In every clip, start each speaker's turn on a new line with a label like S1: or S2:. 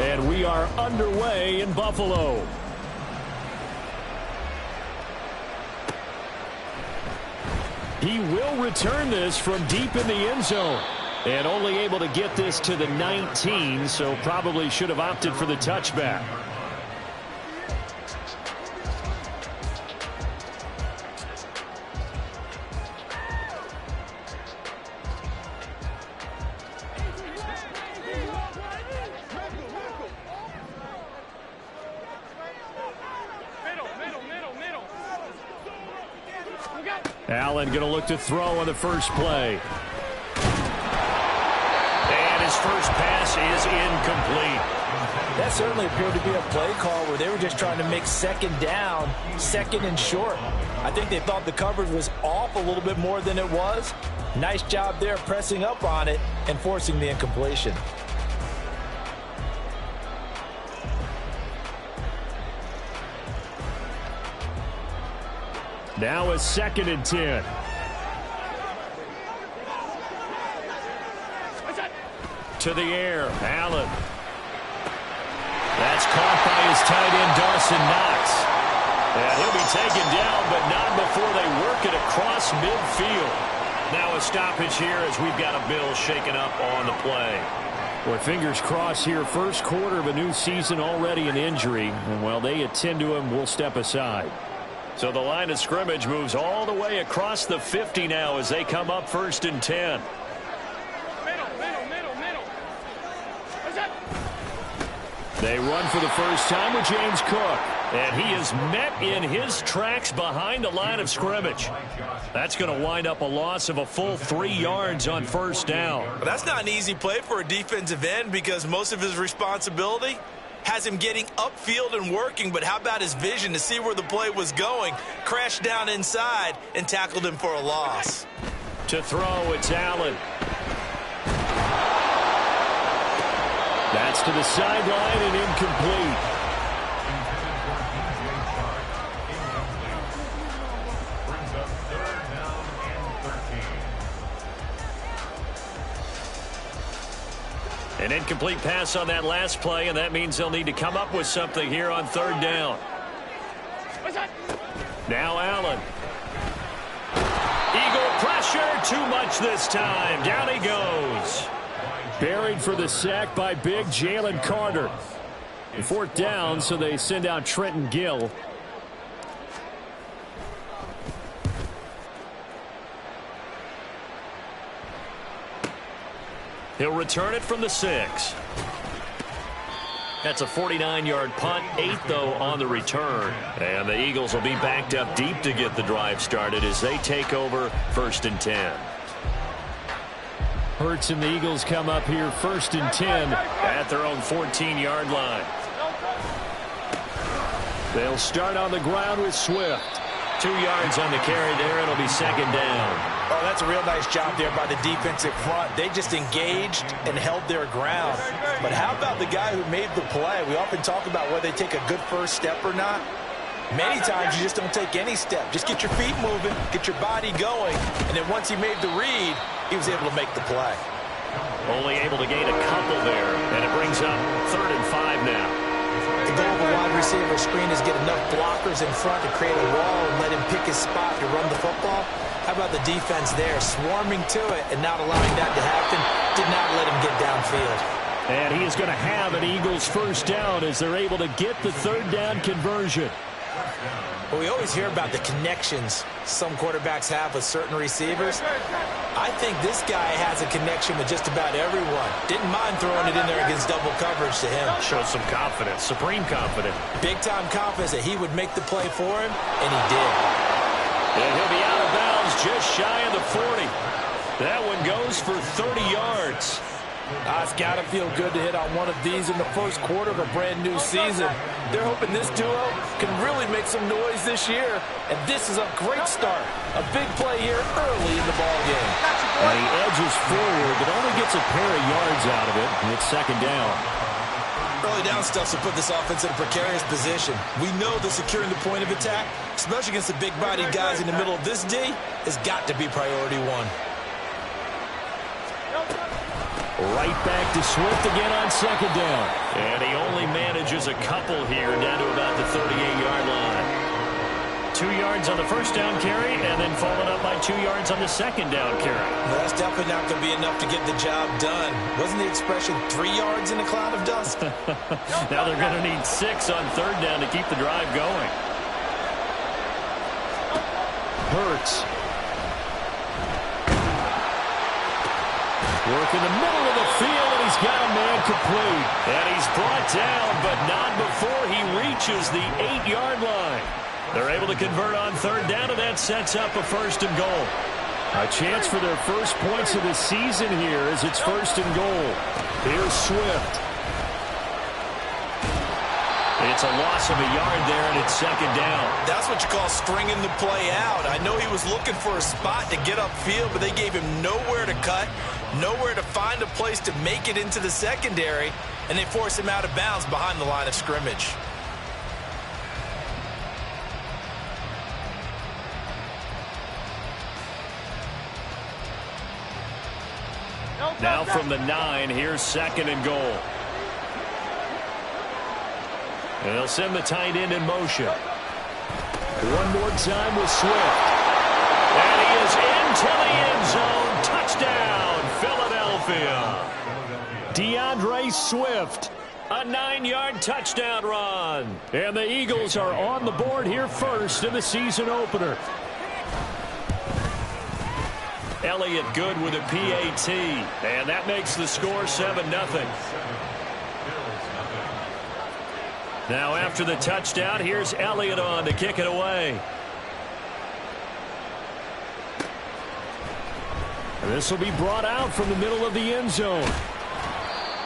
S1: And we are underway in Buffalo. He will return this from deep in the end zone. And only able to get this to the 19, so probably should have opted for the touchback. Allen going to look to throw on the first play. And his first pass is incomplete.
S2: That certainly appeared to be a play call where they were just trying to make second down, second and short. I think they thought the coverage was off a little bit more than it was. Nice job there pressing up on it and forcing the incompletion.
S1: Now a 2nd and 10. To the air, Allen. That's caught by his tight end, Dawson Knox. And he'll be taken down, but not before they work it across midfield. Now a stoppage here as we've got a Bill shaken up on the play. Well, fingers crossed here. First quarter of a new season, already an injury. And while they attend to him, we'll step aside. So the line of scrimmage moves all the way across the 50 now as they come up 1st and 10. They run for the first time with James Cook. And he is met in his tracks behind the line of scrimmage. That's going to wind up a loss of a full 3 yards on 1st down.
S3: Well, that's not an easy play for a defensive end because most of his responsibility has him getting upfield and working, but how about his vision to see where the play was going, crashed down inside, and tackled him for a loss.
S1: To throw, it's Allen. That's to the sideline and incomplete. An incomplete pass on that last play, and that means they'll need to come up with something here on 3rd down. Now Allen. Eagle pressure, too much this time. Down he goes. Buried for the sack by big Jalen Carter. 4th down, so they send out Trenton Gill. He'll return it from the 6. That's a 49-yard punt, 8 though on the return. And the Eagles will be backed up deep to get the drive started as they take over 1st and 10. Hurts and the Eagles come up here 1st and 10 at their own 14-yard line. They'll start on the ground with Swift. 2 yards on the carry there. It'll be 2nd down.
S2: Oh, that's a real nice job there by the defensive front. They just engaged and held their ground. But how about the guy who made the play? We often talk about whether they take a good first step or not. Many times you just don't take any step. Just get your feet moving, get your body going, and then once he made the read, he was able to make the play.
S1: Only able to gain a couple there, and it brings up 3rd and 5 now.
S2: The goal of a wide receiver screen is get enough blockers in front to create a wall and let him pick his spot to run the football. How about the defense there, swarming to it and not allowing that to happen? Did not let him get downfield.
S1: And he is going to have an Eagles 1st down as they're able to get the 3rd down conversion.
S2: Well, we always hear about the connections some quarterbacks have with certain receivers. I think this guy has a connection with just about everyone. Didn't mind throwing it in there against double coverage to him.
S1: Shows some confidence, supreme confidence.
S2: Big-time confidence that he would make the play for him, and he did.
S1: And he'll be out of bounds just shy of the 40. That one goes for 30 yards.
S2: It's got to feel good to hit on one of these in the first quarter of a brand-new season. They're hoping this duo can really make some noise this year, and this is a great start. A big play here early in the ballgame.
S1: And he edges forward, but only gets a pair of yards out of it, and it's 2nd down.
S3: Early down stuff will put this offense in a precarious position. We know that securing the point of attack, especially against the big-bodied guys in the middle of this D, has got to be priority 1.
S1: Right back to Swift again on second down. And he only manages a couple here down to about the 38-yard line. 2 yards on the first down carry, and then followed up by 2 yards on the second down carry.
S2: Well, that's definitely not going to be enough to get the job done. Wasn't the expression 3 yards in a cloud of dust?
S1: Now they're going to need 6 on third down to keep the drive going. Hurts. Work in the middle of the field, and he's got a man complete. And he's brought down, but not before he reaches the 8-yard line. They're able to convert on third down, and that sets up a first and goal. A chance for their first points of the season here as it's first and goal. Here's Swift. It's a loss of a yard there, and it's second down.
S3: That's what you call stringing the play out. I know he was looking for a spot to get upfield, but they gave him nowhere to cut, nowhere to find a place to make it into the secondary, and they forced him out of bounds behind the line of scrimmage.
S1: Now from the 9, here's second and goal. And they'll send the tight end in motion. One more time with Swift. And he is into the end zone. Touchdown, Philadelphia. DeAndre Swift, a 9-yard touchdown run. And the Eagles are on the board here first in the season opener. Elliott good with a PAT, and that makes the score 7-0. Now after the touchdown, here's Elliott on to kick it away. And this will be brought out from the middle of the end zone.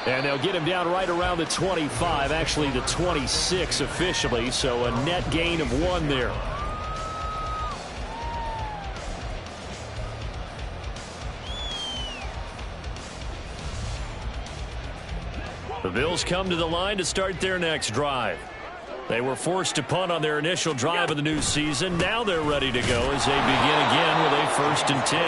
S1: And they'll get him down right around the 25, actually the 26 officially, so a net gain of 1 there. The Bills come to the line to start their next drive. They were forced to punt on their initial drive of the new season. Now they're ready to go as they begin again with a 1st and 10.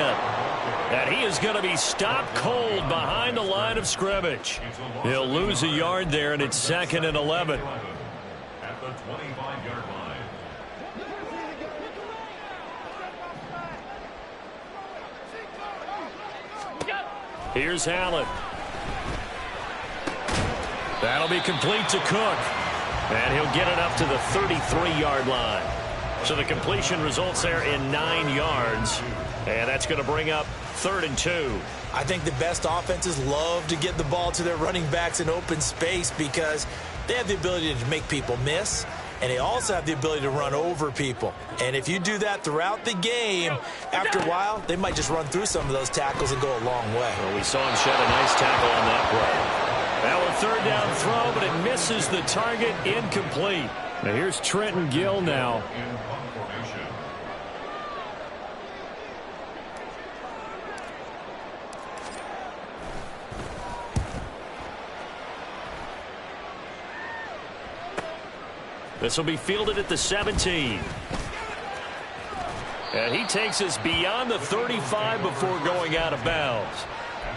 S1: And he is going to be stopped cold behind the line of scrimmage. He'll lose a yard there, and it's 2nd and 11.
S4: At the 25-yard line.
S1: Here's Allen. That'll be complete to Cook. And he'll get it up to the 33-yard line. So the completion results there in 9 yards. And that's going to bring up 3rd and 2.
S2: I think the best offenses love to get the ball to their running backs in open space because they have the ability to make people miss, and they also have the ability to run over people. And if you do that throughout the game, after a while, they might just run through some of those tackles and go a long way.
S1: Well, we saw him shed a nice tackle on that play. Now a 3rd down throw, but it misses the target, incomplete. Now here's Trenton Gill now. This will be fielded at the 17. And he takes us beyond the 35 before going out of bounds.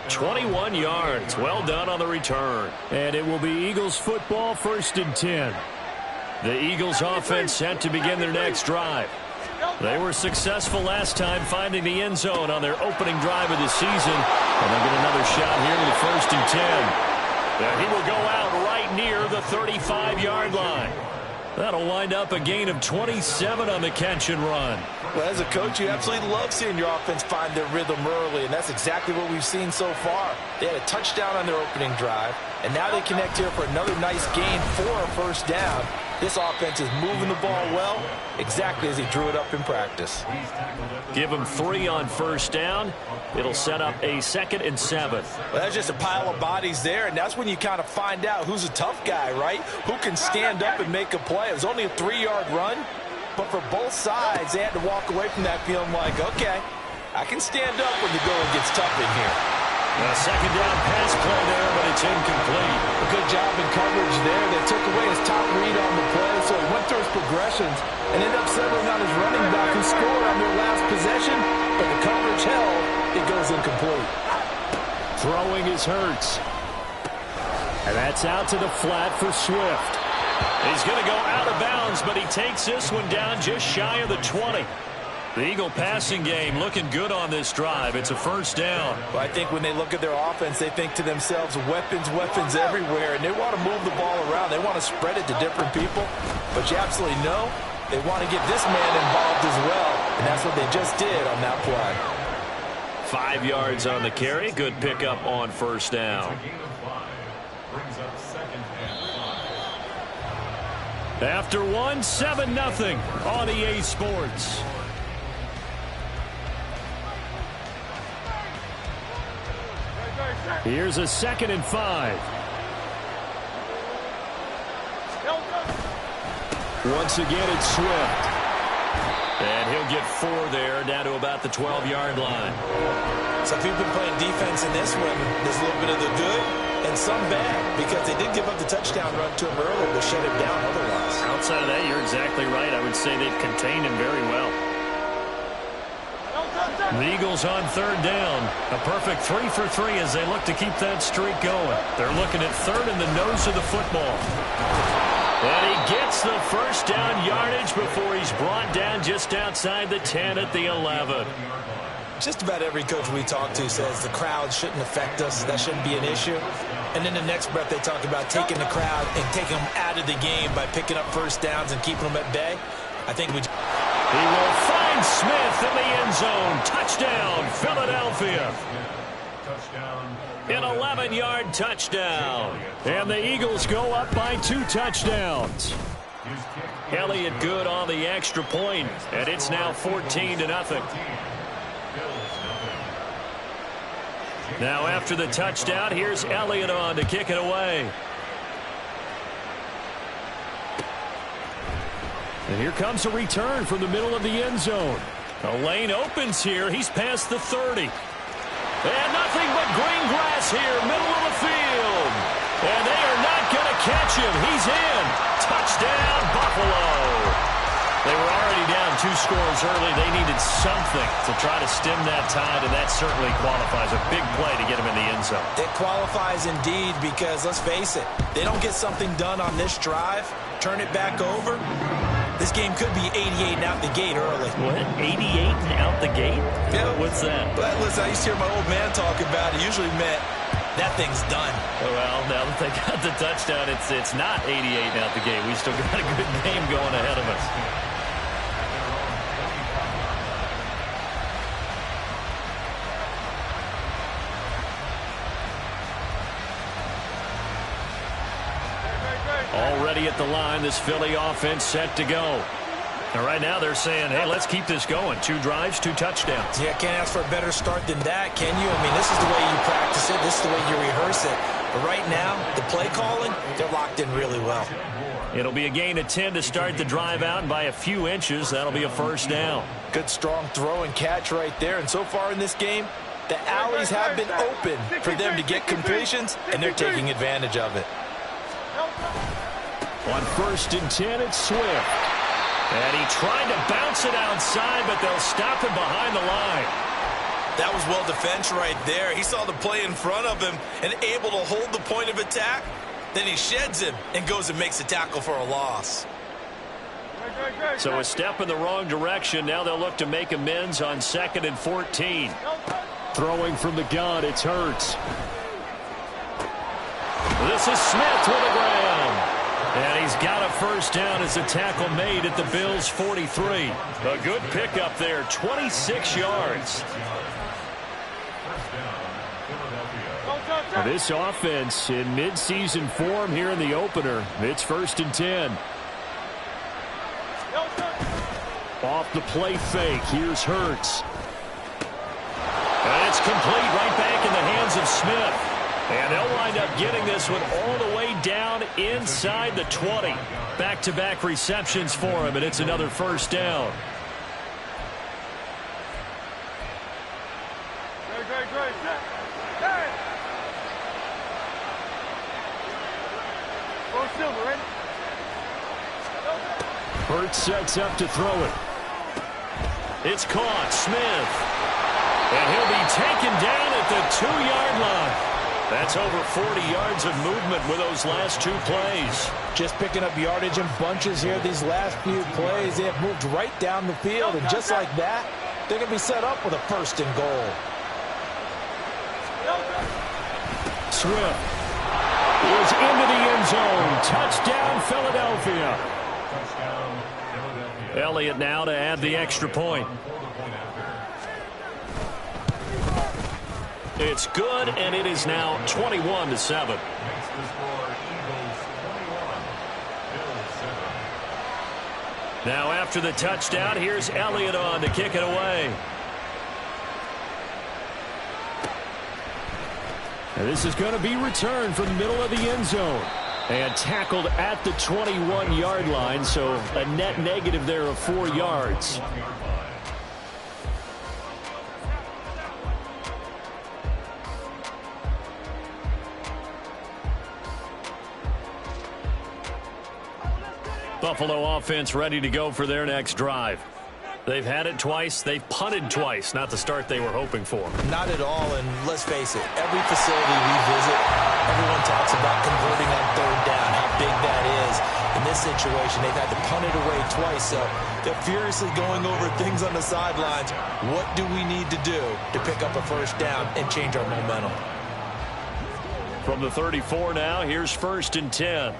S1: 21 yards. Well done on the return. And it will be Eagles football, 1st and 10. The Eagles offense set to begin their next drive. They were successful last time finding the end zone on their opening drive of the season. And they'll get another shot here with the 1st and 10. And he will go out right near the 35-yard line. That'll wind up a gain of 27 on the catch and run.
S2: Well, as a coach, you absolutely love seeing your offense find their rhythm early, and that's exactly what we've seen so far. They had a touchdown on their opening drive, and now they connect here for another nice gain for a 1st down. This offense is moving the ball well, exactly as he drew it up in practice.
S1: Give him 3 on 1st down. It'll set up a 2nd and 7.
S2: Well, that's just a pile of bodies there, and that's when you kind of find out who's a tough guy, right? Who can stand up and make a play. It was only a 3-yard run, but for both sides, they had to walk away from that feeling like, okay, I can stand up when the going gets tough in here.
S1: A 2nd down pass play there, but it's incomplete.
S2: A good job in coverage there. They took away his top read on the play, so he went through his progressions and ended up settling on his running back who scored on their last possession, but the coverage held. It goes incomplete.
S1: Throwing is Hurts. And that's out to the flat for Swift. He's going to go out of bounds, but he takes this one down just shy of the 20. The Eagle passing game looking good on this drive. It's a first down.
S2: Well, I think when they look at their offense, they think to themselves, weapons, weapons everywhere, and they want to move the ball around. They want to spread it to different people. But you absolutely know they want to get this man involved as well, and that's what they just did on that play.
S1: 5 yards on the carry. Good pickup on first down.
S4: Brings up second and 5.
S1: After 1, 7-0 on EA Sports. Here's a 2nd and 5. Once again, it's Swift. And he'll get 4 there, down to about the 12-yard line.
S2: Some people playing defense in this one. There's a little bit of the good and some bad, because they did give up the touchdown run to him earlier, but shut him down otherwise.
S1: Outside of that, you're exactly right. I would say they've contained him very well. The Eagles on 3rd down. A perfect 3 for 3 as they look to keep that streak going. They're looking at 3rd in the nose of the football. And he gets the first down yardage before he's brought down just outside the 10 at the 11.
S2: Just about every coach we talk to says the crowd shouldn't affect us. That shouldn't be an issue. And then the next breath they talk about taking the crowd and taking them out of the game by picking up first downs and keeping them at bay. I think we...
S1: He will find Smith in the end zone. Touchdown, Philadelphia. An 11-yard touchdown. And the Eagles go up by 2 touchdowns. Elliott good on the extra point, and it's now 14-0. Now after the touchdown, here's Elliott on to kick it away. And here comes a return from the middle of the end zone. A lane opens here. He's past the 30. And nothing but green grass here, middle of the field. And they are not going to catch him. He's in. Touchdown, Buffalo. They were already down 2 scores early. They needed something to try to stem that tide, and that certainly qualifies. A big play to get him in the end zone.
S2: It qualifies indeed, because let's face it, they don't get something done on this drive, turn it back over. This game could be 88 and out the gate early.
S1: What? 88 and out the gate?
S2: Yeah.
S1: What's that?
S2: But listen, I used to hear my old man talk about it. Usually meant that thing's done.
S1: Well, now that they got the touchdown, it's not 88 and out the gate. We still got a good game going ahead of us. Already at the line, this Philly offense set to go. And right now they're saying, hey, let's keep this going. 2 drives, 2 touchdowns.
S2: Yeah, can't ask for a better start than that, can you? I mean, this is the way you practice it. This is the way you rehearse it. But right now, the play calling, they're locked in really well.
S1: It'll be a gain of 10 to start the drive out, and by a few inches, that'll be a first down.
S2: Good, strong throw and catch right there. And so far in this game, the alleys have been open for them to get completions, and they're taking advantage of it.
S1: On 1st and 10, it's Swift. And he tried to bounce it outside, but they'll stop him behind the line.
S3: That was well defense right there. He saw the play in front of him and able to hold the point of attack. Then he sheds him and goes and makes a tackle for a loss.
S1: So a step in the wrong direction. Now they'll look to make amends on 2nd and 14. Throwing from the gun, it's Hurts. This is Smith with the ground. And he's got a first down as a tackle made at the Bills' 43. A good pickup there, 26 yards. This offense in midseason form here in the opener. It's 1st and 10. Off the play fake, here's Hurts. And it's complete right back in the hands of Smith. And they'll wind up getting this one all the way down inside the 20. Back-to-back receptions for him, and it's another first down. Hurts sets up to throw it. It's caught. Smith. And he'll be taken down at the 2-yard line. That's over 40 yards of movement with those last 2 plays.
S2: Just picking up yardage in bunches here. These last few plays, they have moved right down the field. And just like that, they're going to be set up with a 1st and goal.
S1: Swift is into the end zone. Touchdown, Philadelphia. Elliott now to add the extra point. It's good, and it is now 21-7. Now after the touchdown, here's Elliott on to kick it away. And this is going to be returned from the middle of the end zone. And tackled at the 21-yard line, so a net negative there of 4 yards. Buffalo offense ready to go for their next drive. They've had it twice. They've punted twice. Not the start they were hoping for.
S2: Not at all, and let's face it, every facility we visit, everyone talks about converting on 3rd down, how big that is. In this situation, they've had to punt it away twice, so they're furiously going over things on the sidelines. What do we need to do to pick up a 1st down and change our momentum?
S1: From the 34 now, here's 1st and 10.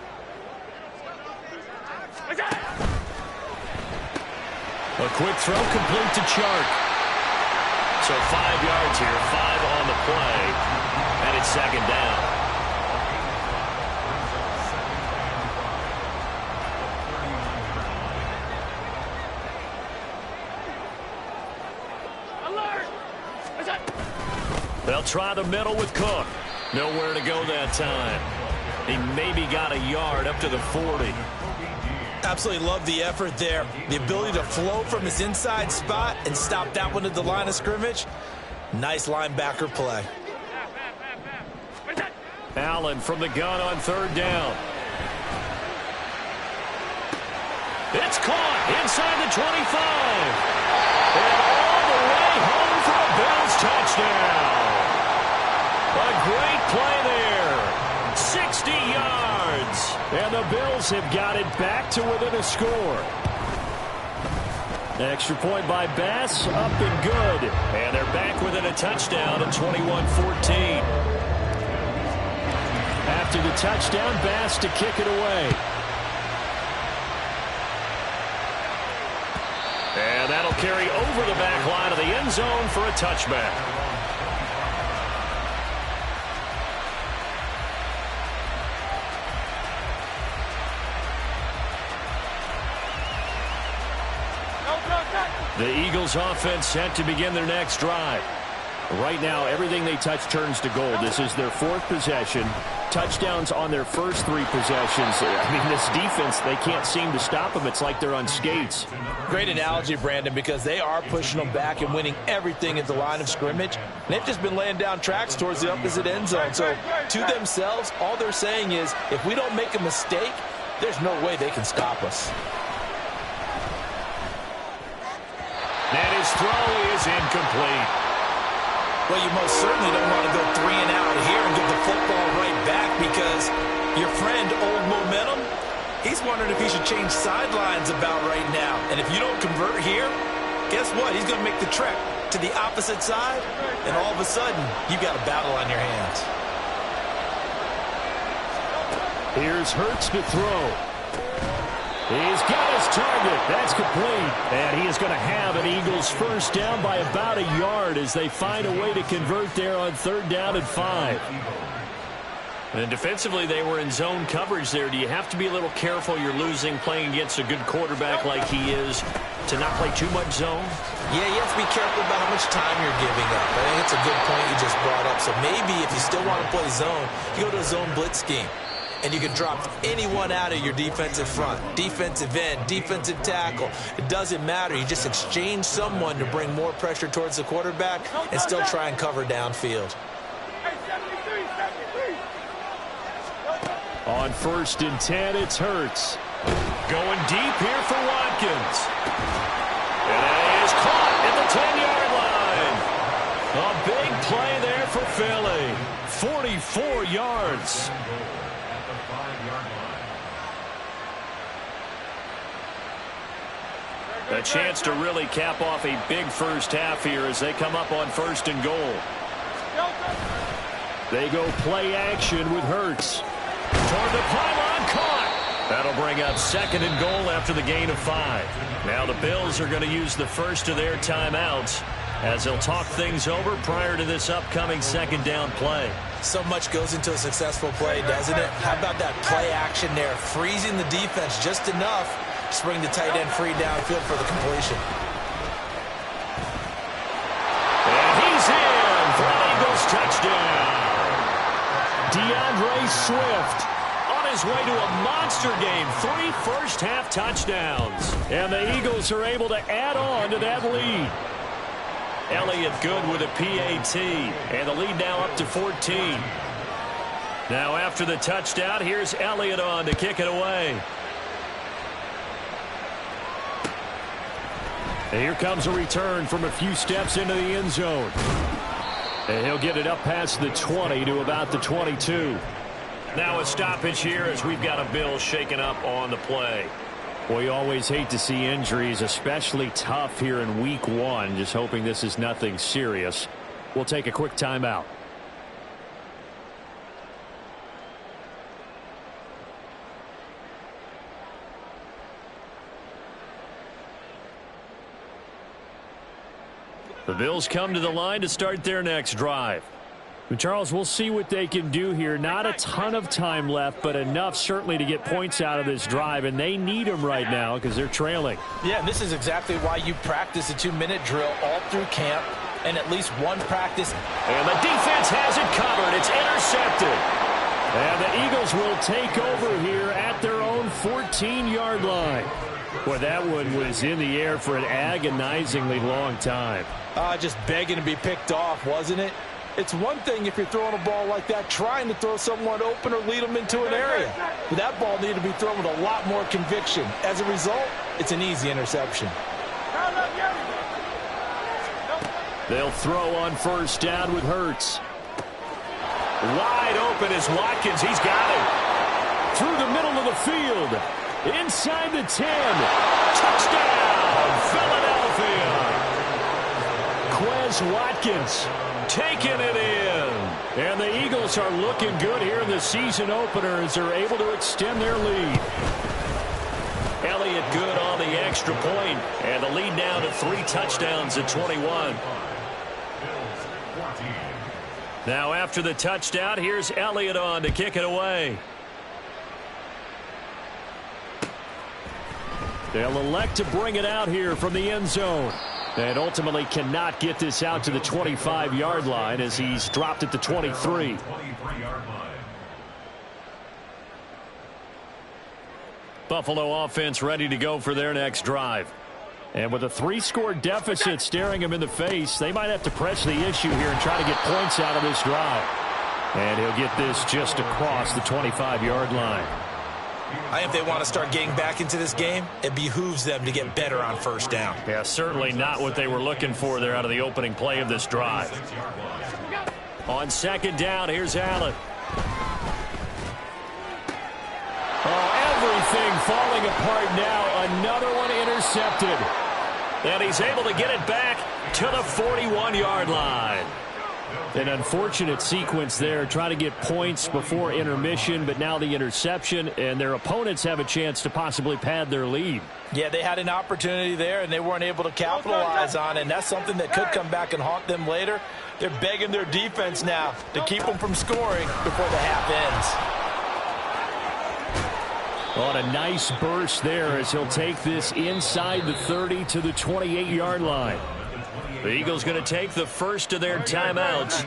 S1: A quick throw complete to Chark. So 5 yards here, 5 on the play, and it's 2nd down. They'll try the middle with Cook. Nowhere to go that time. He maybe got a yard up to the 40.
S2: Absolutely love the effort there. The ability to flow from his inside spot and stop that one at the line of scrimmage. Nice linebacker play.
S1: Allen from the gun on 3rd down. It's caught inside the 25. And all the way home for a Bills touchdown. A great play there. 60 yards. And the Bills have got it back to within a score. Extra point by Bass, up and good. And they're back within a touchdown at 21-14. After the touchdown, Bass to kick it away. And that'll carry over the back line of the end zone for a touchback. The Eagles offense set to begin their next drive. Right now, everything they touch turns to gold. This is their 4th possession. Touchdowns on their first 3 possessions. I mean, this defense, they can't seem to stop them. It's like they're on skates.
S2: Great analogy, Brandon, because they are pushing them back and winning everything at the line of scrimmage. And they've just been laying down tracks towards the opposite end zone. So, to themselves, all they're saying is, if we don't make a mistake, there's no way they can stop us.
S1: And his throw is incomplete.
S2: Well, you most certainly don't want to go 3 and out here and get the football right back because your friend, Old Momentum, he's wondering if he should change sidelines about right now. And if you don't convert here, guess what? He's going to make the trek to the opposite side, and all of a sudden, you've got a battle on your hands.
S1: Here's Hurts to throw. He's got his target. That's complete. And he is going to have an Eagles 1st down by about a yard as they find a way to convert there on 3rd down and 5. And defensively, they were in zone coverage there. Do you have to be a little careful? You're losing playing against a good quarterback like he is to not play too much zone?
S2: Yeah, you have to be careful about how much time you're giving up. I think it's a good point you just brought up. So maybe if you still want to play zone, you go to a zone blitz scheme. And you can drop anyone out of your defensive front, defensive end, defensive tackle. It doesn't matter. You just exchange someone to bring more pressure towards the quarterback and still try and cover downfield.
S1: On 1st and 10, it's Hurts. Going deep here for Watkins. And it is caught at the 10-yard line. A big play there for Philly. 44 yards.
S4: At the 5-yard line.
S1: A chance to really cap off a big first half here as they come up on 1st and goal. They go play action with Hurts. Toward the pylon, caught. That'll bring up 2nd and goal after the gain of 5. Now the Bills are going to use the first of their timeouts as they'll talk things over prior to this upcoming 2nd down play.
S2: So much goes into a successful play, doesn't it? How about that play action there, freezing the defense just enough to bring the tight end free downfield for the completion.
S1: And he's in for an Eagles touchdown. DeAndre Swift on his way to a monster game. 3 first-half touchdowns. And the Eagles are able to add on to that lead. Elliott good with a PAT. And the lead now up to 14. Now after the touchdown, here's Elliott on to kick it away. And here comes a return from a few steps into the end zone. And he'll get it up past the 20 to about the 22. Now a stoppage here as we've got a Bill shaken up on the play. Well, you always hate to see injuries, especially tough here in week 1. Just hoping this is nothing serious. We'll take a quick timeout. The Bills come to the line to start their next drive. And Charles, we'll see what they can do here. Not a ton of time left, but enough certainly to get points out of this drive, and they need them right now because they're trailing.
S2: Yeah, and this is exactly why you practice a 2-minute drill all through camp and at least one practice.
S1: And the defense has it covered. It's intercepted. And the Eagles will take over here at their own 14-yard line. Boy, that one was in the air for an agonizingly long time.
S2: Just begging to be picked off, wasn't it? It's one thing if you're throwing a ball like that, trying to throw someone open or lead them into an area. But that ball needed to be thrown with a lot more conviction. As a result, it's an easy interception.
S1: They'll throw on 1st down with Hurts. Wide open is Watkins. He's got it. Through the middle of the field. Inside the 10. Touchdown, Philadelphia. Quez Watkins taking it in. And the Eagles are looking good here in the season opener as they're able to extend their lead. Elliott good on the extra point. And the lead now to 3 touchdowns at 21. Now after the touchdown, here's Elliott on to kick it away. They'll elect to bring it out here from the end zone. And ultimately cannot get this out to the 25-yard line as he's dropped at the 23. Buffalo offense ready to go for their next drive. And with a 3-score deficit staring him in the face, they might have to press the issue here and try to get points out of this drive. And he'll get this just across the 25-yard line.
S2: I think if they want to start getting back into this game, it behooves them to get better on 1st down.
S1: Yeah, certainly not what they were looking for there out of the opening play of this drive. On 2nd down, here's Allen. Oh, everything falling apart now. Another one intercepted. And he's able to get it back to the 41-yard line. An unfortunate sequence there, trying to get points before intermission, but now the interception, and their opponents have a chance to possibly pad their lead.
S2: Yeah, they had an opportunity there, and they weren't able to capitalize on it, and that's something that could come back and haunt them later. They're begging their defense now to keep them from scoring before the half ends.
S1: On a nice burst there as he'll take this inside the 30 to the 28-yard line. The Eagles going to take the first of their timeouts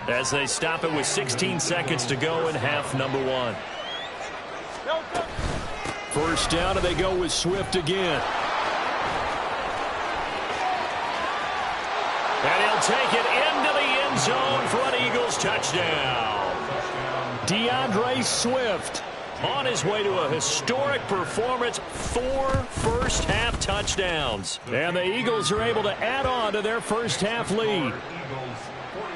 S1: as they stop it with 16 seconds to go in half number 1. 1st down, and they go with Swift again. And he'll take it into the end zone for an Eagles touchdown. DeAndre Swift on his way to a historic performance, 4 first-half touchdowns. And the Eagles are able to add on to their first-half lead.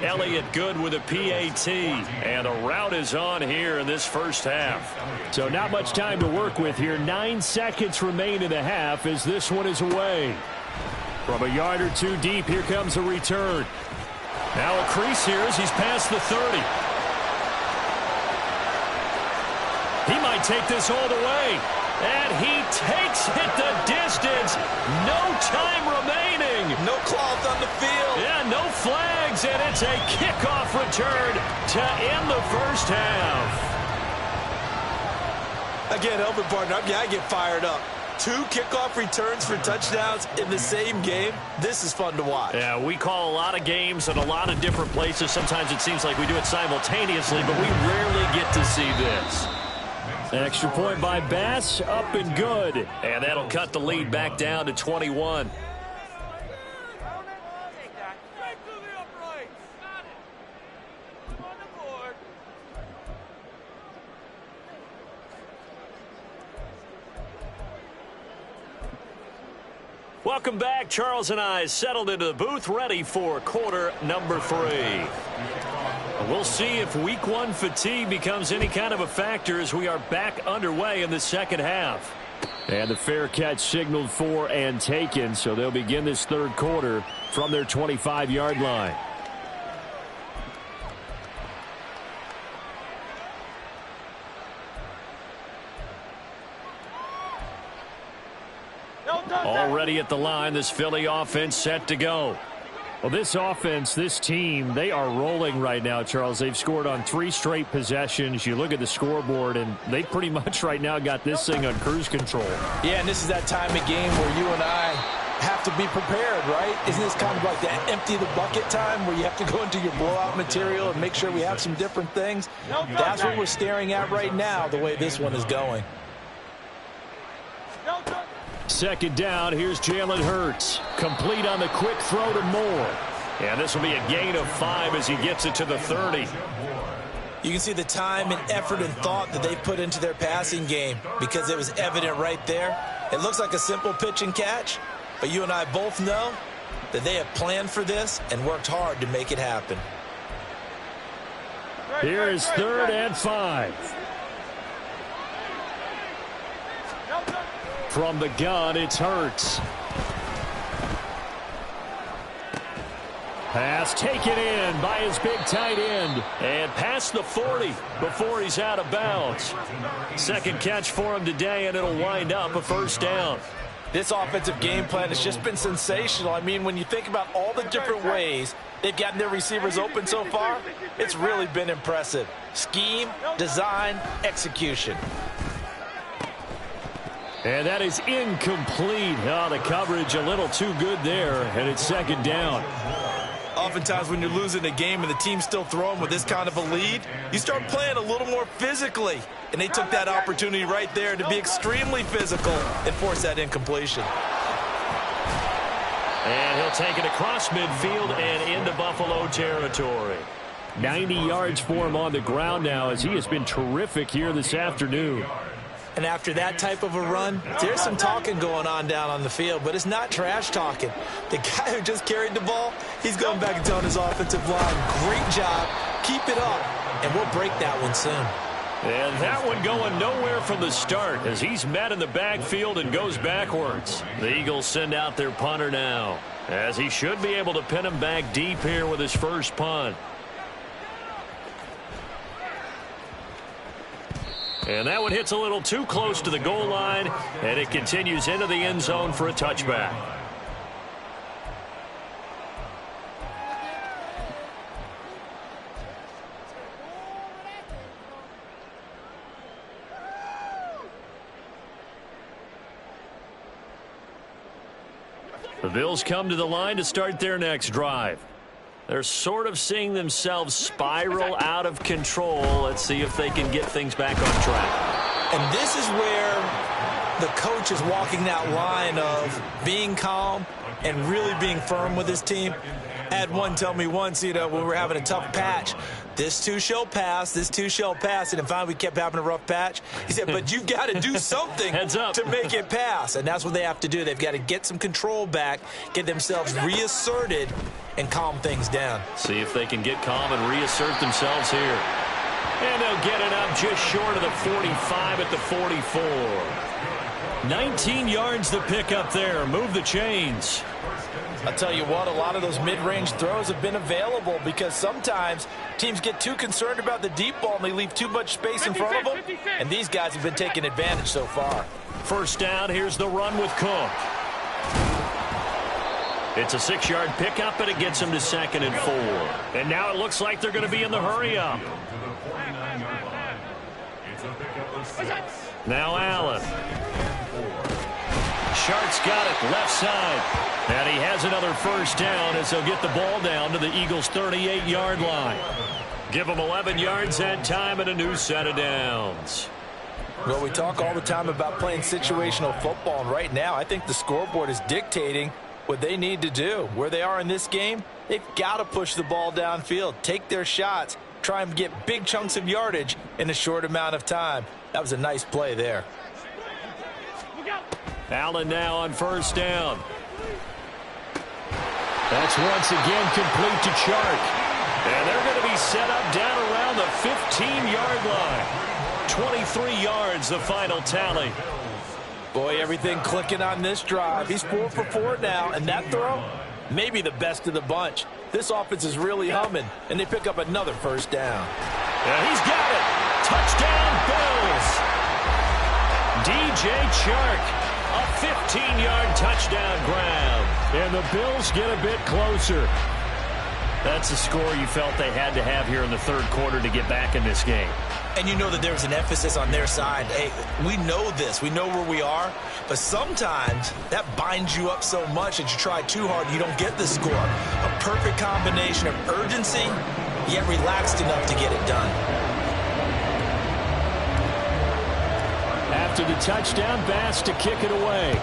S1: Elliott good with a PAT. And a rout is on here in this first half. So not much time to work with here. 9 seconds remain in the half as this one is away. From a yard or two deep, here comes a return. Now a crease here as he's past the 30. He might take this all the way. And he takes it the distance. No time remaining.
S2: No cloth on the field.
S1: Yeah, no flags. And it's a kickoff return to end the first half.
S2: Again, Elvin partner, I get fired up. 2 kickoff returns for touchdowns in the same game. This is fun to watch.
S1: Yeah, we call a lot of games in a lot of different places. Sometimes it seems like we do it simultaneously, but we rarely get to see this. Extra point by Bass, up and good. And that'll cut the lead back down to 21. Welcome back. Charles and I settled into the booth, ready for quarter number 3. We'll see if week 1 fatigue becomes any kind of a factor as we are back underway in the second half. And the fair catch signaled for and taken, so they'll begin this third quarter from their 25-yard line. Already at the line, this Philly offense set to go. Well, this offense, this team, they are rolling right now, Charles. They've scored on 3 straight possessions. You look at the scoreboard, and they pretty much right now got this thing on cruise control.
S2: Yeah, and this is that time of game where you and I have to be prepared, right? Isn't this kind of like that empty the bucket time where you have to go into your blowout material and make sure we have some different things? That's what we're staring at right now, the way this one is going.
S1: Second down, here's Jalen Hurts. Complete on the quick throw to Moore. And this will be a gain of 5 as he gets it to the 30.
S2: You can see the time and effort and thought that they put into their passing game because it was evident right there. It looks like a simple pitch and catch, but you and I both know that they have planned for this and worked hard to make it happen.
S1: Here is 3rd and 5. From the gun, it's Hurts. Pass taken in by his big tight end. And past the 40 before he's out of bounds. Second catch for him today, and it'll wind up a first down.
S2: This offensive game plan has just been sensational. I mean, when you think about all the different ways they've gotten their receivers open so far, it's really been impressive. Scheme, design, execution.
S1: And that is incomplete. Oh, the coverage a little too good there, and it's second down.
S3: Oftentimes when you're losing a game and the team's still throwing with this kind of a lead, you start playing a little more physically. And they took that opportunity right there to be extremely physical and force that incompletion.
S1: And he'll take it across midfield and into Buffalo territory. 90 yards for him on the ground now as he has been terrific here this afternoon.
S2: And after that type of a run, there's some talking going on down on the field, but it's not trash talking. The guy who just carried the ball, he's going back and telling his offensive line, great job, keep it up, and we'll break that one soon.
S1: And that one going nowhere from the start as he's met in the backfield and goes backwards. The Eagles send out their punter now, as he should be able to pin him back deep here with his first punt. And that one hits a little too close to the goal line, and it continues into the end zone for a touchback. The Bills come to the line to start their next drive. They're sort of seeing themselves spiral out of control. Let's see if they can get things back on track.
S2: And this is where the coach is walking that line of being calm and really being firm with his team. I had one tell me once, when we were having a tough patch, this too shall pass, this too shall pass, and finally we kept having a rough patch. He said, but you've got to do something to make it pass, and that's what they have to do. They've got to get some control back, get themselves reasserted, and calm things down.
S1: See if they can get calm and reassert themselves here. And they'll get it up just short of the 45 at the 44. 19 yards to pick up there. Move the chains.
S2: I'll tell you what, a lot of those mid-range throws have been available because sometimes teams get too concerned about the deep ball and they leave too much space in front of them, and these guys have been taking advantage so far.
S1: First down, here's the run with Cook. It's a 6-yard pickup, and it gets them to 2nd and 4. And now it looks like they're going to be in the hurry-up. Now Allen. Shart's got it, left side. And he has another first down as they'll get the ball down to the Eagles' 38-yard line. Give them 11 yards that time and a new set of downs.
S2: Well, we talk all the time about playing situational football, and right now I think the scoreboard is dictating what they need to do. Where they are in this game, they've got to push the ball downfield, take their shots, try and get big chunks of yardage in a short amount of time. That was a nice play there.
S1: Allen now on first down. That's once again complete to Chark. And they're going to be set up down around the 15-yard line. 23 yards, the final tally.
S2: Boy, everything clicking on this drive. He's 4 for 4 now, and that throw, maybe the best of the bunch. This offense is really humming, and they pick up another first down.
S1: Yeah, he's got it. Touchdown, Bills. DJ Chark, a 15-yard touchdown grab. And the Bills get a bit closer. That's a score you felt they had to have here in the third quarter to get back in this game.
S2: And you know that there was an emphasis on their side. Hey, we know this. We know where we are. But sometimes that binds you up so much that you try too hard, you don't get the score. A perfect combination of urgency, yet relaxed enough to get it done.
S1: After the touchdown, Bass to kick it away.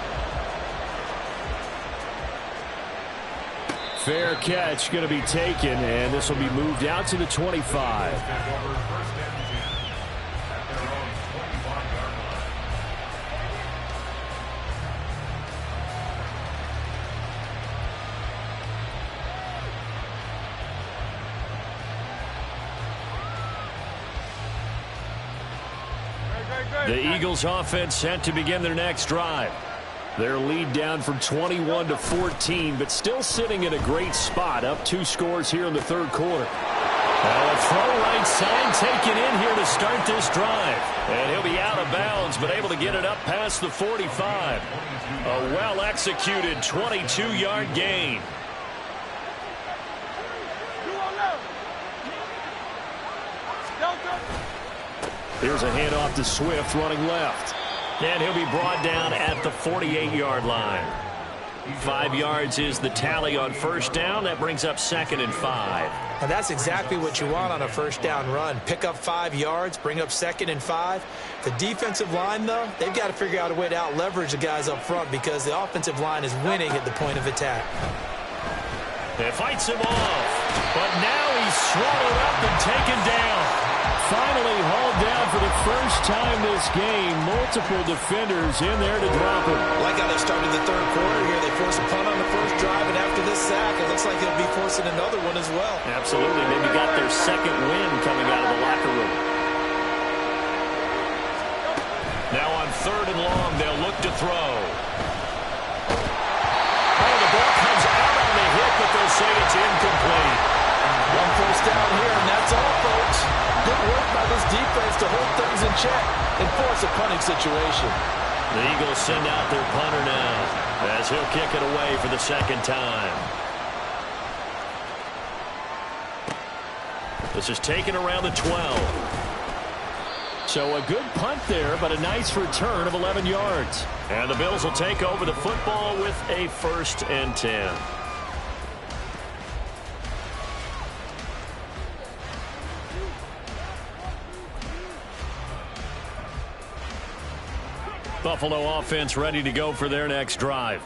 S1: Fair catch going to be taken, and this will be moved out to the 25. The Eagles offense set to begin their next drive. Their lead down from 21 to 14, but still sitting in a great spot, up 2 scores here in the third quarter. Now a throw right side taken in here to start this drive. And he'll be out of bounds, but able to get it up past the 45. A well-executed 22-yard gain. Here's a handoff to Swift running left. And he'll be brought down at the 48-yard line. 5 yards is the tally on first down. That brings up 2nd and 5.
S2: And that's exactly what you want on a first down run. Pick up 5 yards, bring up 2nd and 5. The defensive line, though, they've got to figure out a way to out-leverage the guys up front because the offensive line is winning at the point of attack.
S1: It fights him off, but now he's swallowed up and taken down. Finally hauled down for the first time this game. Multiple defenders in there to drop him.
S2: Like how they started the third quarter here. They forced a punt on the first drive, and after this sack, it looks like they'll be forcing another one as well.
S1: Absolutely. Maybe got their second win coming out of the locker room. Now on 3rd and long, they'll look to throw. Oh, the ball comes out on the hit, but they'll say it's incomplete.
S2: One first down here, and that's all, folks. Good work by this defense to hold things in check and force a punting situation.
S1: The Eagles send out their punter now as he'll kick it away for the second time. This is taken around the 12. So a good punt there, but a nice return of 11 yards. And the Bills will take over the football with a 1st and 10. Buffalo offense ready to go for their next drive.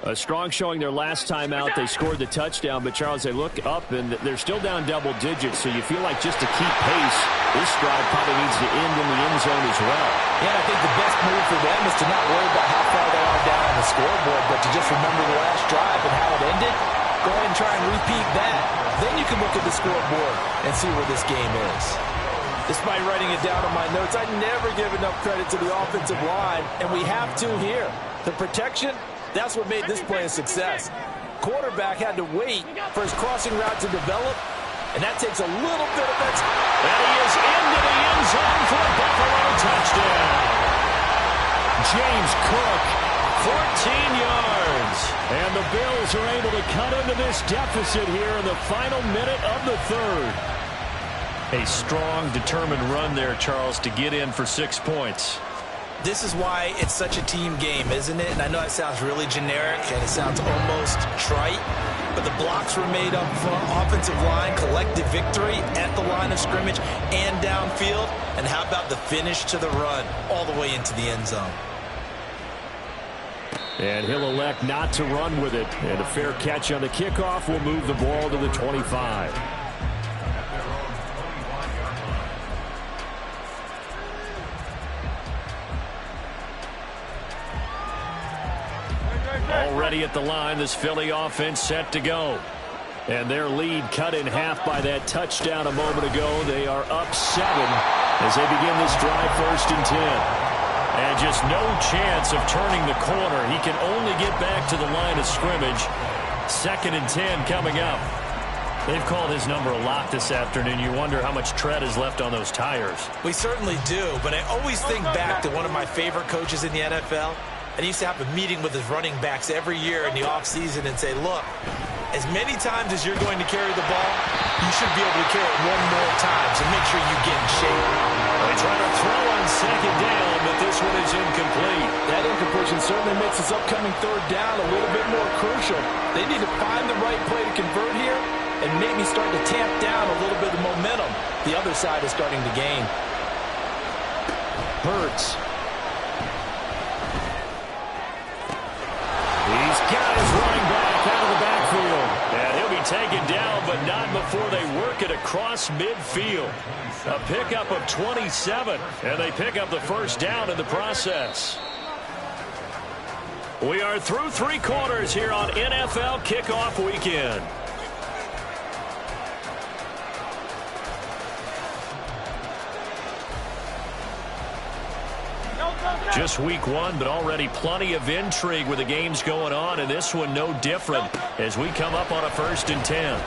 S1: A strong showing their last time out. They scored the touchdown, but Charles, they look up and they're still down double digits, so you feel like just to keep pace, this drive probably needs to end in the end zone as well.
S2: Yeah, I think the best move for them is to not worry about how far they are down on the scoreboard, but to just remember the last drive and how it ended. Go ahead and try and repeat that. Then you can look at the scoreboard and see where this game is. Despite writing it down on my notes, I never give enough credit to the offensive line, and we have to here. The protection, that's what made this play a success. Quarterback had to wait for his crossing route to develop, and that takes a little bit of extra.
S1: And he is into the end zone for a Buffalo touchdown. James Cook, 14 yards. And the Bills are able to cut into this deficit here in the final minute of the third. A strong, determined run there, Charles, to get in for 6 points.
S3: This is why it's such a team game, isn't it? And I know it sounds really generic and it sounds almost trite, but the blocks were made up front, offensive line, collective victory at the line of scrimmage and downfield. And how about the finish to the run all the way into the end zone?
S1: And he'll elect not to run with it. And a fair catch on the kickoff will move the ball to the 25. Already at the line, this Philly offense set to go. And their lead cut in half by that touchdown a moment ago. They are up 7 as they begin this drive, 1st and 10. And just no chance of turning the corner. He can only get back to the line of scrimmage. 2nd and 10 coming up. They've called his number a lot this afternoon. You wonder how much tread is left on those tires.
S3: We certainly do, but I always think back to one of my favorite coaches in the NFL. And he used to have a meeting with his running backs every year in the offseason and say, look, as many times as you're going to carry the ball, you should be able to carry it one more time, so make sure you get in shape.
S1: They try to throw on 2nd down, but this one is incomplete.
S2: That incompletion certainly makes this upcoming 3rd down a little bit more crucial. They need to find the right play to convert here and maybe start to tamp down a little bit of momentum. The other side is starting to gain.
S1: Hurts. He's got his running back out of the backfield. And he'll be taken down, but not before they work it across midfield. A pickup of 27, and they pick up the 1st down in the process. We are through 3 quarters here on NFL Kickoff Weekend. Just week 1, but already plenty of intrigue with the games going on, and this one no different as we come up on a 1st and 10.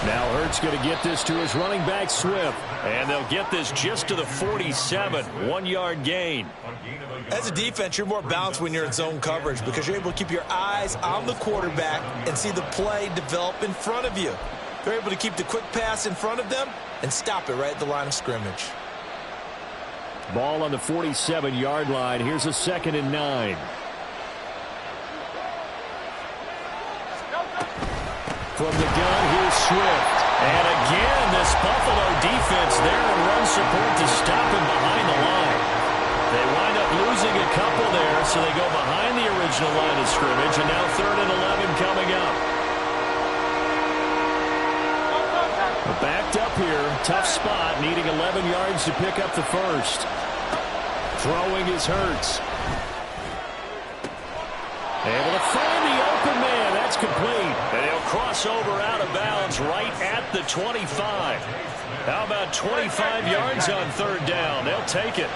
S1: Now Hurts going to get this to his running back, Swift, and they'll get this just to the 47, 1-yard gain.
S3: As a defense, you're more balanced when you're in zone coverage because you're able to keep your eyes on the quarterback and see the play develop in front of you. They're able to keep the quick pass in front of them and stop it right at the line of scrimmage.
S1: Ball on the 47-yard line. Here's a 2nd and 9. From the gun, here's Swift. And again, this Buffalo defense there in run support to stop him behind the line. They wind up losing a couple there, so they go behind the original line of scrimmage, and now 3rd and 11 coming up. Backed up here, tough spot, needing 11 yards to pick up the 1st. Throwing is Hurts. Able to find the open man. That's complete. And he'll cross over out of bounds right at the 25. How about 25 yards on 3rd down? They'll take it.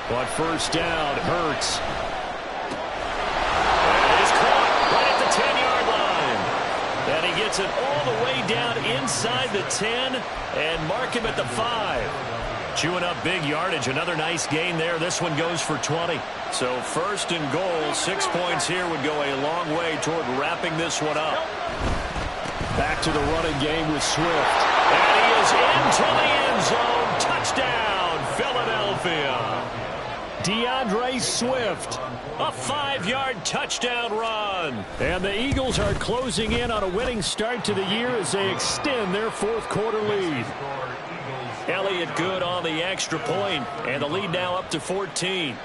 S1: On 1st down, Hurts. And he's caught right at the 10-yard line. And he gets it all the way down inside the 10 and mark him at the 5. Chewing up big yardage. Another nice gain there. This one goes for 20. So 1st and goal. 6 points here would go a long way toward wrapping this one up. Back to the running game with Swift. And he is into the end zone. Touchdown, Philadelphia. DeAndre Swift. A 5-yard touchdown run. And the Eagles are closing in on a winning start to the year as they extend their fourth-quarter lead. Elliott good on the extra point, and the lead now up to 14.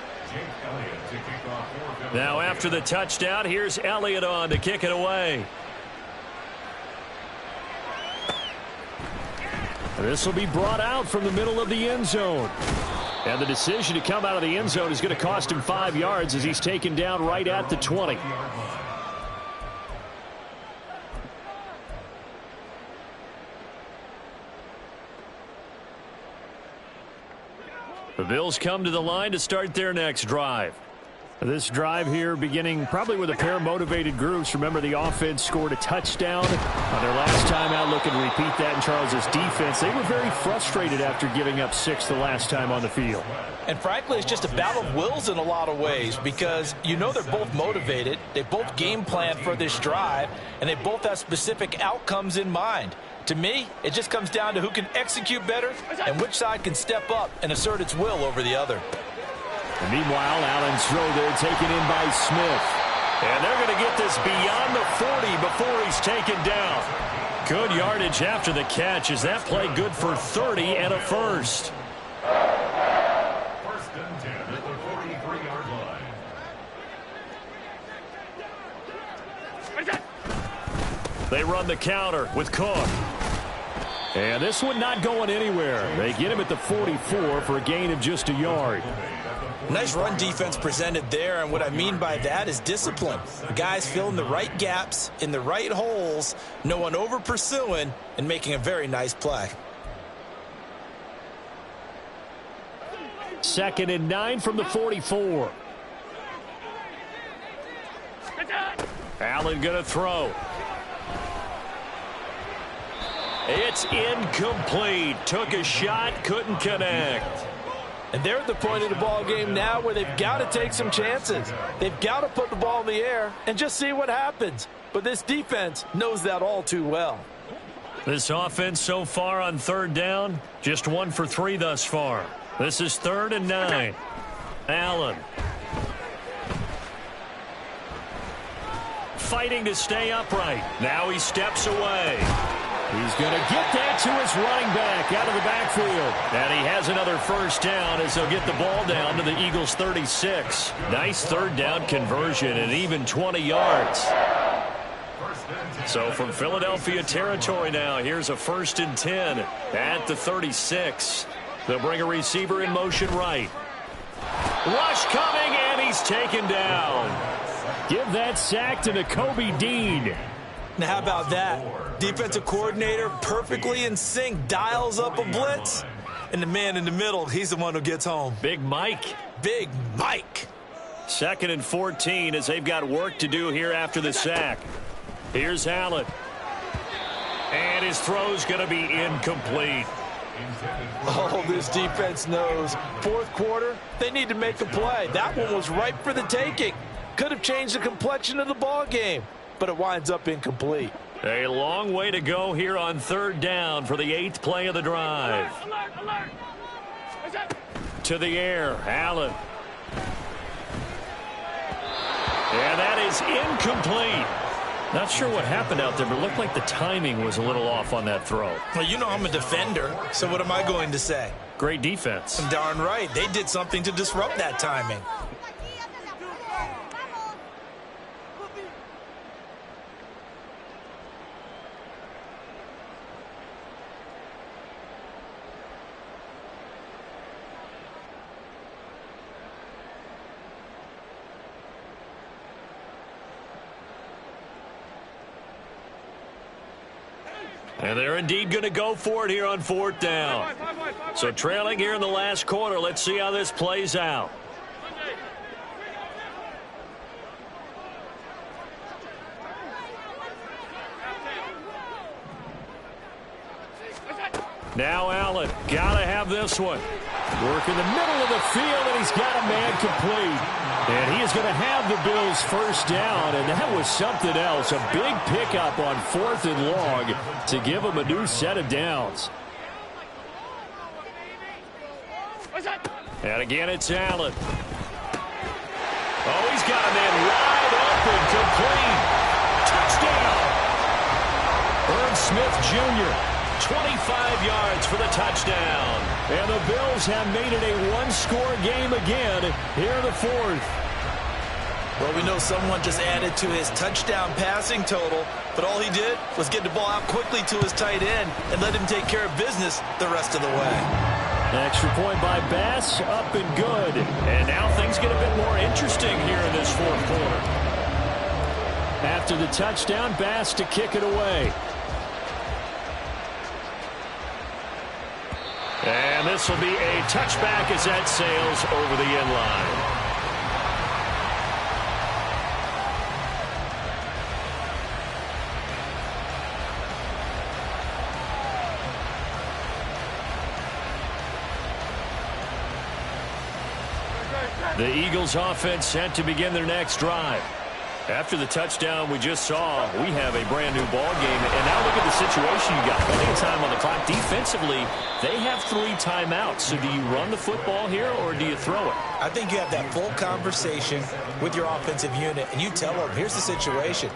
S1: Now after the touchdown, here's Elliott on to kick it away. This will be brought out from the middle of the end zone. And the decision to come out of the end zone is going to cost him 5 yards as he's taken down right at the 20. The Bills come to the line to start their next drive. This drive here beginning probably with a pair of motivated groups. Remember, the offense scored a touchdown on their last time out. Looking to repeat that in Charles's defense. They were very frustrated after giving up 6 the last time on the field.
S2: And frankly, it's just a battle of wills in a lot of ways because you know they're both motivated. They both game plan for this drive, and they both have specific outcomes in mind. To me, it just comes down to who can execute better and which side can step up and assert its will over the other.
S1: And meanwhile, Allen's throw there taken in by Smith. And they're going to get this beyond the 40 before he's taken down. Good yardage after the catch. Is that play good for 30 and a first?
S4: First and 10 at the 43-yard line.
S1: They run the counter with Cook. And this one not going anywhere. They get him at the 44 for a gain of just a yard.
S2: Nice run defense presented there, and what I mean by that is discipline. The guys filling the right gaps in the right holes, no one over pursuing, and making a very nice play.
S1: 2nd and 9 from the 44. Allen going to throw. It's incomplete. Took a shot, couldn't connect.
S2: And they're at the point of the ball game now where they've got to take some chances. They've got to put the ball in the air and just see what happens. But this defense knows that all too well.
S1: This offense so far on 3rd down, just 1 for 3 thus far. This is 3rd and 9. Allen. Fighting to stay upright. Now he steps away. He's going to get that to his running back out of the backfield. And he has another first down as they'll get the ball down to the Eagles' 36. Nice 3rd down conversion and even 20 yards. So from Philadelphia territory now, here's a 1st and 10 at the 36. They'll bring a receiver in motion right. Rush coming, and he's taken down. Give that sack to Nakobe Dean.
S2: Now, how about that? Defensive coordinator perfectly in sync, dials up a blitz, and the man in the middle, he's the one who gets home.
S1: Big Mike.
S2: Big Mike.
S1: 2nd and 14 as they've got work to do here after the sack. Here's Allen. And his throw's going to be incomplete.
S2: Oh, this defense knows. 4th quarter, they need to make a play. That one was ripe for the taking. Could have changed the complexion of the ball game, but it winds up incomplete.
S1: A long way to go here on 3rd down for the 8th play of the drive. To the air, Allen. And that is incomplete. Not sure what happened out there, but it looked like the timing was a little off on that throw.
S3: Well, you know I'm a defender, so what am I going to say?
S1: Great defense.
S3: Darn right. They did something to disrupt that timing.
S1: And they're indeed going to go for it here on 4th down. So trailing here in the last quarter. Let's see how this plays out. Now Allen, got to have this one. Work in the middle of the field, and he's got a man complete. And he is going to have the Bills' first down, and that was something else. A big pickup on 4th and long to give him a new set of downs. And again, it's Allen. Oh, he's got a man wide open, complete. Touchdown. Irv Smith Jr., 25 yards for the touchdown. And the Bills have made it a one-score game again here in the fourth.
S3: Well, we know someone just added to his touchdown passing total, but all he did was get the ball out quickly to his tight end and let him take care of business the rest of the way.
S1: Extra point by Bass, up and good. And now things get a bit more interesting here in this fourth quarter. After the touchdown, Bass to kick it away. And this will be a touchback as that sails over the end line. The Eagles offense set to begin their next drive. After the touchdown we just saw, we have a brand new ball game. And now look at the situation you got. Plenty of time on the clock. Defensively, they have 3 timeouts. So do you run the football here or do you throw it?
S2: I think you have that full conversation with your offensive unit, and you tell them, here's the situation.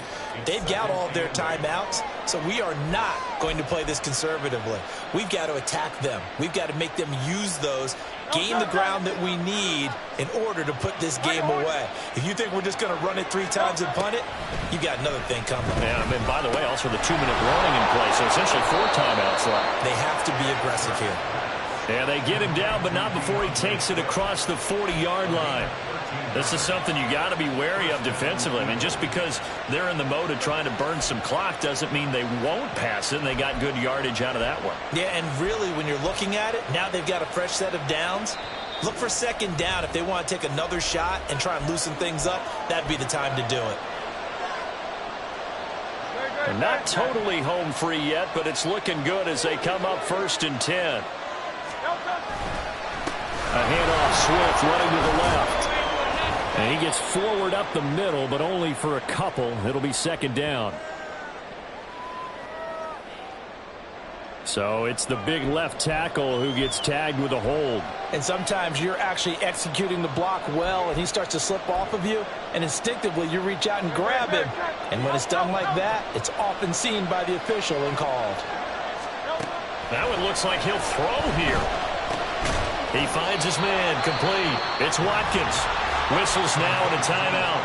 S2: They've got all of their timeouts, so we are not going to play this conservatively. We've got to attack them. We've got to make them use those, gain the ground that we need in order to put this game away. If you think we're just going to run it 3 times and punt it, you've got another thing coming.
S1: Yeah, and by the way, also the 2-minute warning in play, so essentially 4 timeouts left.
S2: They have to be aggressive here.
S1: And they get him down, but not before he takes it across the 40-yard line. This is something you got to be wary of defensively. I mean, just because they're in the mode of trying to burn some clock doesn't mean they won't pass it, and they got good yardage out of that one.
S2: Yeah, and really, when you're looking at it, now they've got a fresh set of downs. Look for second down. If they want to take another shot and try and loosen things up, that'd be the time to do it.
S1: They're not totally home free yet, but it's looking good as they come up 1st and 10. A handoff, Swift running to the left. And he gets forward up the middle, but only for a couple. It'll be 2nd down. So it's the big left tackle who gets tagged with a hold.
S2: And sometimes you're actually executing the block well, and he starts to slip off of you, and instinctively you reach out and grab him. And when it's done like that, it's often seen by the official and called.
S1: That one looks like he'll throw here. He finds his man, complete. It's Watkins. Whistles now and a timeout.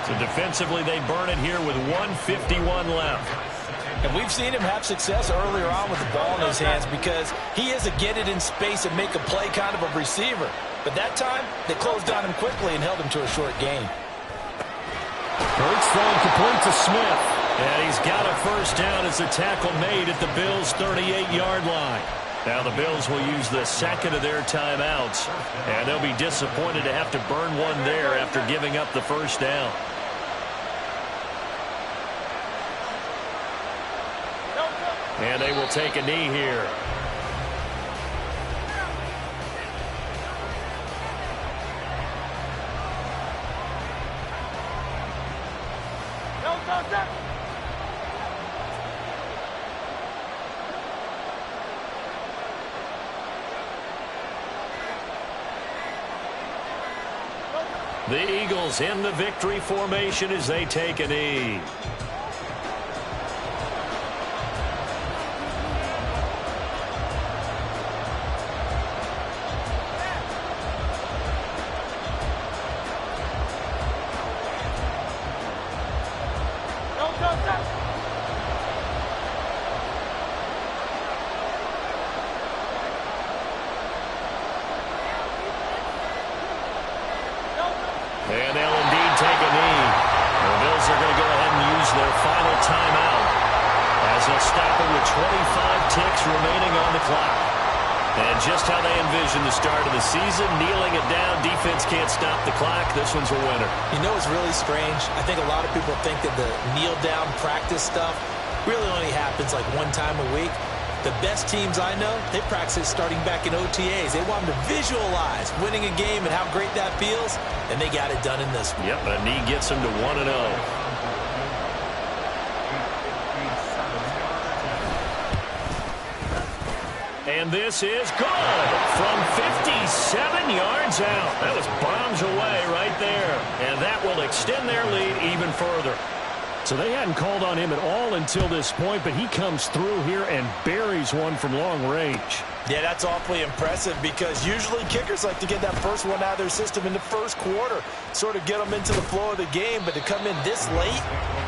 S1: So defensively they burn it here with 1:51 left.
S2: And we've seen him have success earlier on with the ball in his hands because he is a get it in space and make a play kind of a receiver. But that time, they closed on him quickly and held him to a short gain.
S1: Hurts throwing complete to Smith. And he's got a 1st down as the tackle made at the Bills' 38-yard line. Now the Bills will use the 2nd of their timeouts, and they'll be disappointed to have to burn one there after giving up the 1st down. And they will take a knee here. The Eagles in the victory formation as they take a knee. And they'll indeed take a knee. The Bills are going to go ahead and use their final timeout as they'll stop it with 25 ticks remaining on the clock. And just how they envision the start of the season, kneeling it down, defense can't stop the clock. This one's a winner.
S2: You know what's really strange? I think a lot of people think that the kneel-down practice stuff really only happens like 1 time a week. The best teams I know, they practice it starting back in OTAs. They want them to visualize winning a game and how great that feels, and they got it done in this one.
S1: Yep, a knee gets them to 1-0. A And this is good from 57 yards out. That was bombs away right there. And that will extend their lead even further. So they hadn't called on him at all until this point, but he comes through here and buries one from long range.
S2: Yeah, that's awfully impressive because usually kickers like to get that first one out of their system in the first quarter, sort of get them into the flow of the game, but to come in this late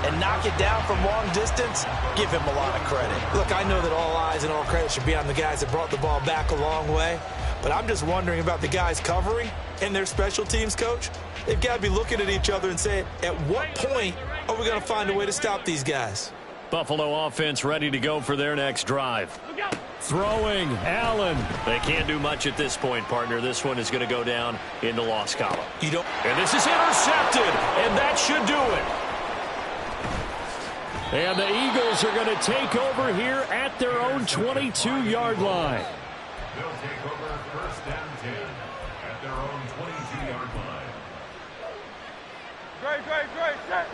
S2: and knock it down from long distance, give him a lot of credit.
S3: Look, I know that all eyes and all credit should be on the guys that brought the ball back a long way, but I'm just wondering about the guys covering and their special teams coach. They've got to be looking at each other and saying, at what point are we going to find a way to stop these guys?
S1: Buffalo offense ready to go for their next drive. Throwing, Allen. They can't do much at this point, partner. This one is going to go down in the loss column. And this is intercepted, and that should do it. And the Eagles are going to take over here at their own 22-yard line.
S4: They'll take over first and 10 at their own 22-yard line.
S5: Great, set.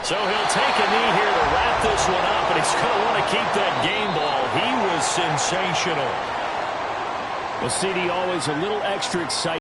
S1: So he'll take a knee here to wrap this one up, and he's going to want to keep that game ball. He was sensational.
S6: Well, CD, always a little extra exciting.